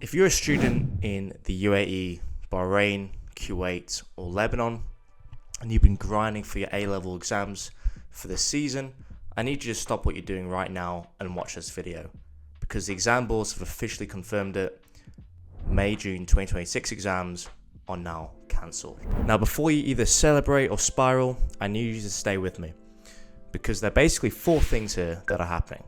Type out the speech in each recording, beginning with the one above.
If you're a student in the UAE, Bahrain, Kuwait, or Lebanon, and you've been grinding for your A-level exams for this season, I need you to stop what you're doing right now and watch this video, because the exam boards have officially confirmed it. May-June 2026 exams are now cancelled. Now, before you either celebrate or spiral, I need you to stay with me, because there are basically four things here that are happening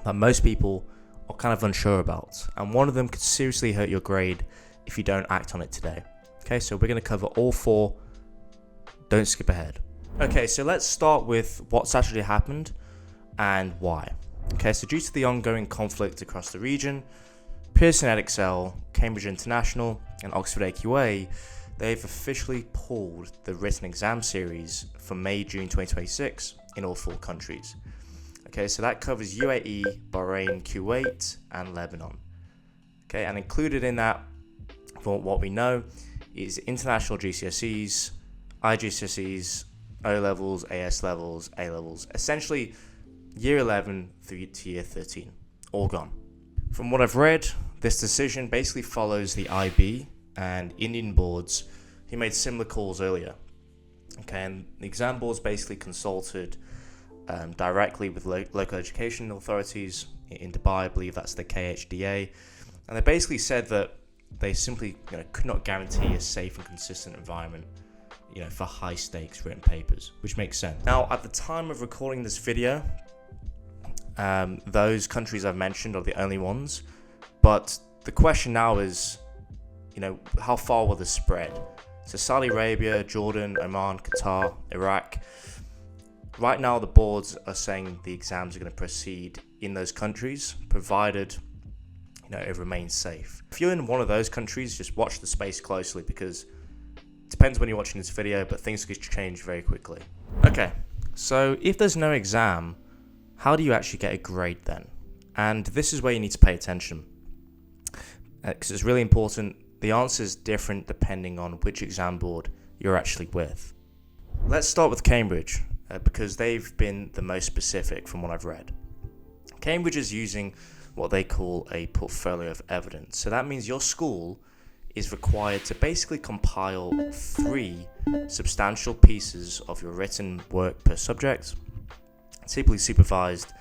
that most people are kind of unsure about, and one of them could seriously hurt your grade if you don't act on it today. Okay, so we're going to cover all four. Don't skip ahead. Okay, so let's start with what's actually happened and why. Okay, so due to the ongoing conflict across the region, Pearson, Edexcel, Cambridge International, and OxfordAQA, they've officially pulled the written exam series for May-June 2026 in all four countries. Okay, so that covers UAE, Bahrain, Kuwait, and Lebanon. Okay, and included in that, for what we know, is international GCSEs, IGCSEs, O-levels, AS levels, A-levels, essentially year 11 through to year 13, all gone. From what I've read, this decision basically follows the IB and Indian boards who made similar calls earlier. Okay, and the exam boards basically consulted directly with local education authorities in Dubai. I believe that's the KHDA, and they basically said that they simply could not guarantee a safe and consistent environment for high stakes written papers, which makes sense. Now, at the time of recording this video, those countries I've mentioned are the only ones, but the question now is, how far will this spread? So Saudi Arabia, Jordan, Oman, Qatar, Iraq. Right now, the boards are saying the exams are going to proceed in those countries, provided it remains safe. If you're in one of those countries, just watch the space closely, because it depends when you're watching this video, but things could change very quickly. Okay, so if there's no exam, how do you actually get a grade then? And this is where you need to pay attention, because it's really important. The answer is different depending on which exam board you're actually with. Let's start with Cambridge, because they've been the most specific from what I've read. Cambridge is using what they call a portfolio of evidence. So that means your school is required to basically compile 3 substantial pieces of your written work per subject, typically supervised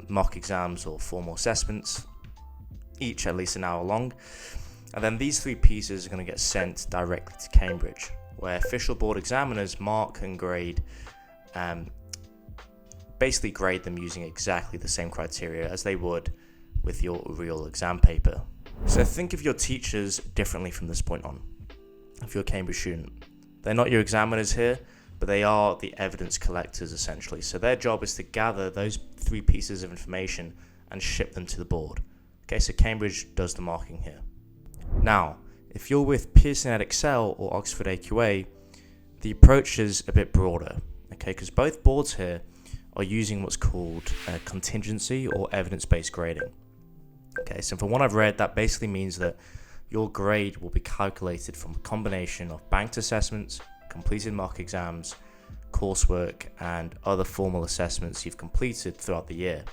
mock exams or formal assessments, each at least an hour long. And then these 3 pieces are going to get sent directly to Cambridge, where official board examiners mark and grade, basically grade them using exactly the same criteria as they would with your real exam paper. So think of your teachers differently from this point on. If you're a Cambridge student, they're not your examiners here, but they are the evidence collectors essentially. So their job is to gather those 3 pieces of information and ship them to the board. Okay, so Cambridge does the marking here. Now, if you're with Pearson, Edexcel, or OxfordAQA, the approach is a bit broader. Okay, because both boards here are using what's called contingency or evidence-based grading. Okay, so from what I've read, that basically means that your grade will be calculated from a combination of banked assessments, completed mock exams, coursework, and other formal assessments you've completed throughout the year.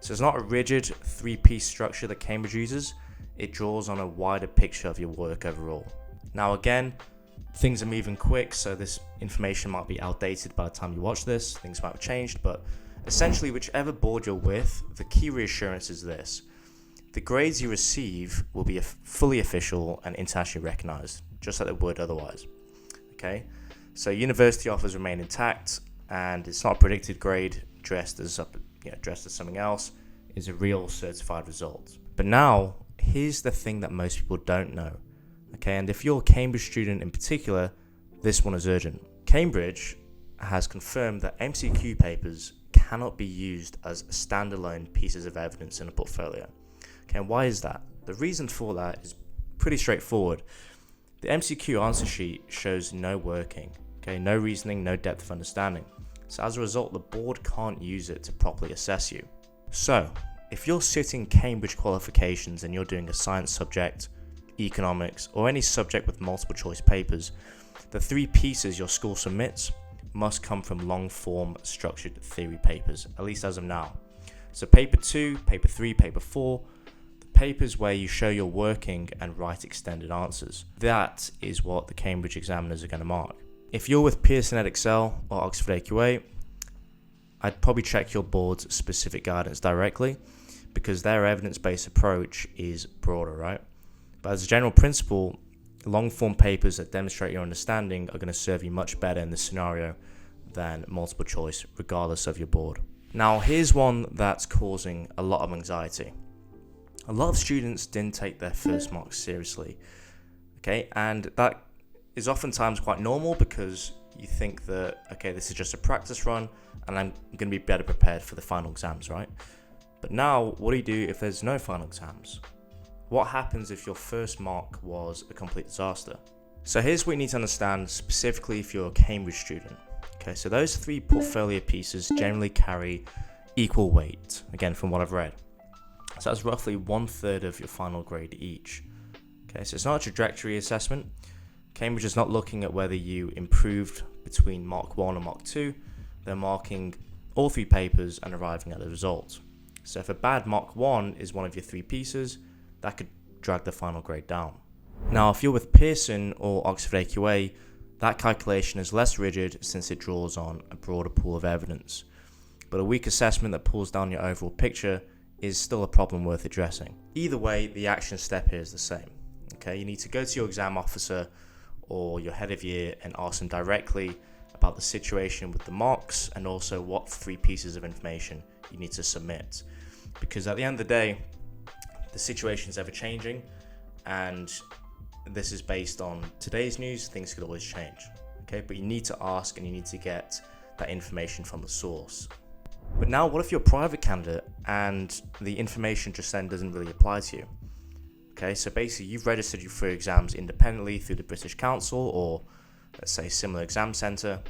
So it's not a rigid 3-piece structure that Cambridge uses. It draws on a wider picture of your work overall. Now again, things are moving quick, so this information might be outdated by the time you watch this. Things might have changed, but essentially whichever board you're with, the key reassurance is this: the grades you receive will be fully official and internationally recognized, just like they would otherwise. Okay, so university offers remain intact, and it's not a predicted grade dressed as something else. It's a real certified result. But now, here's the thing that most people don't know. Okay, and if you're a Cambridge student in particular, this one is urgent. Cambridge has confirmed that MCQ papers cannot be used as standalone pieces of evidence in a portfolio. Okay, and why is that? The reason for that is pretty straightforward. The MCQ answer sheet shows no working, okay, no reasoning, no depth of understanding. So as a result, the board can't use it to properly assess you. So, if you're sitting Cambridge qualifications and you're doing a science subject, economics, or any subject with multiple choice papers, the 3 pieces your school submits must come from long form structured theory papers, at least as of now. So paper 2, paper 3, paper 4, papers where you show you're working and write extended answers. That is what the Cambridge examiners are going to mark. If you're with Pearson, Edexcel or OxfordAQA, I'd probably check your board's specific guidance directly, because their evidence-based approach is broader, right? But as a general principle, long-form papers that demonstrate your understanding are going to serve you much better in this scenario than multiple choice, regardless of your board. Now, here's one that's causing a lot of anxiety. A lot of students didn't take their first marks seriously, okay? And that is oftentimes quite normal, because you think that, okay, this is just a practice run and I'm going to be better prepared for the final exams, right? But now, what do you do if there's no final exams? What happens if your first mark was a complete disaster? So here's what you need to understand, specifically if you're a Cambridge student. Okay, so those 3 portfolio pieces generally carry equal weight, again, from what I've read. So that's roughly 1/3 of your final grade each. Okay, so it's not a trajectory assessment. Cambridge is not looking at whether you improved between Mark 1 and Mark 2. They're marking all 3 papers and arriving at the result. So if a bad Mark 1 is one of your 3 pieces, that could drag the final grade down. Now, if you're with Pearson or OxfordAQA, that calculation is less rigid since it draws on a broader pool of evidence. But a weak assessment that pulls down your overall picture is still a problem worth addressing. Either way, the action step here is the same. Okay, you need to go to your exam officer or your head of year and ask them directly about the situation with the marks and also what 3 pieces of information you need to submit. Because at the end of the day, the situation is ever changing, and this is based on today's news. Things could always change. Okay, but you need to ask and you need to get that information from the source. But now, what if you're a private candidate and the information just then doesn't really apply to you? Okay, so basically you've registered for your exams independently through the British Council or, let's say, similar exam centre,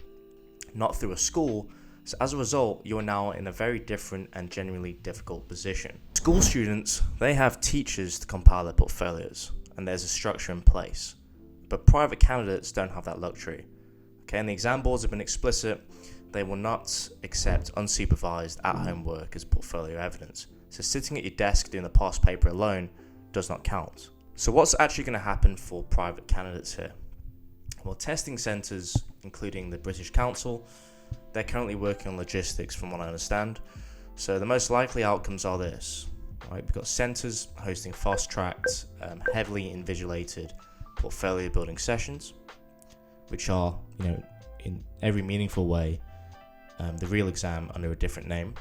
not through a school. So as a result, you're now in a very different and genuinely difficult position. School students, they have teachers to compile their portfolios, and there's a structure in place. But private candidates don't have that luxury. Okay, and the exam boards have been explicit. They will not accept unsupervised at-home work as portfolio evidence. So sitting at your desk doing the past paper alone does not count. So what's actually going to happen for private candidates here? Well, testing centres, including the British Council, they're currently working on logistics from what I understand. So the most likely outcomes are this, right? We've got centres hosting fast-tracked, heavily invigilated portfolio building sessions, which are, in every meaningful way, the real exam under a different name.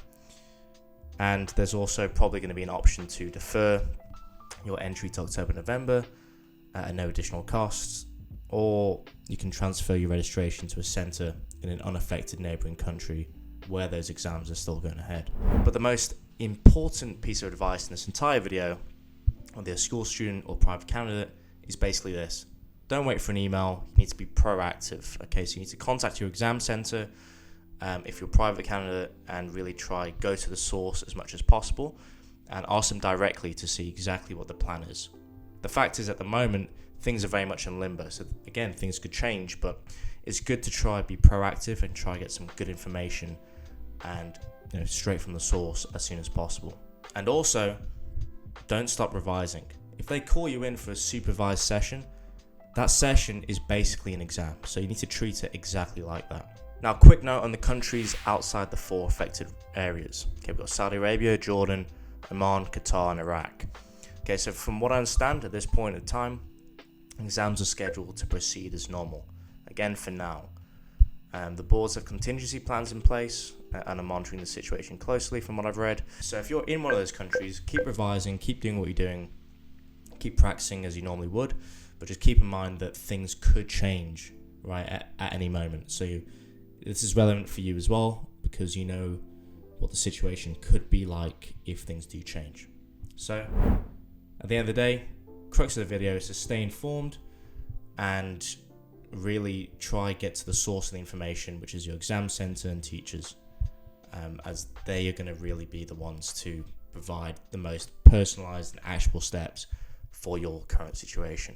And there's also probably going to be an option to defer your entry to October, November at no additional costs, or you can transfer your registration to a centre in an unaffected neighbouring country where those exams are still going ahead. But the most important piece of advice in this entire video, whether you're a school student or private candidate, is basically this. Don't wait for an email. You need to be proactive. Okay, so you need to contact your exam centre if you're a private candidate and really go to the source as much as possible and ask them directly to see exactly what the plan is. The fact is, at the moment, things are very much in limbo. So again, things could change, but it's good to try be proactive and try get some good information and straight from the source as soon as possible. And also, don't stop revising. If they call you in for a supervised session, that session is basically an exam, so you need to treat it exactly like that. Now, quick note on the countries outside the 4 affected areas. Okay, we've got Saudi Arabia, Jordan, Oman, Qatar, and Iraq. Okay, so from what I understand at this point in time, exams are scheduled to proceed as normal. Again, for now. The boards have contingency plans in place and are monitoring the situation closely from what I've read. So if you're in one of those countries, keep revising, keep doing what you're doing, keep practicing as you normally would, but just keep in mind that things could change, right, at any moment. So this is relevant for you as well, because you know what the situation could be like if things do change. So at the end of the day, crux of the video is to stay informed and really try get to the source of the information, which is your exam centre and teachers, as they are going to really be the ones to provide the most personalised and actionable steps for your current situation.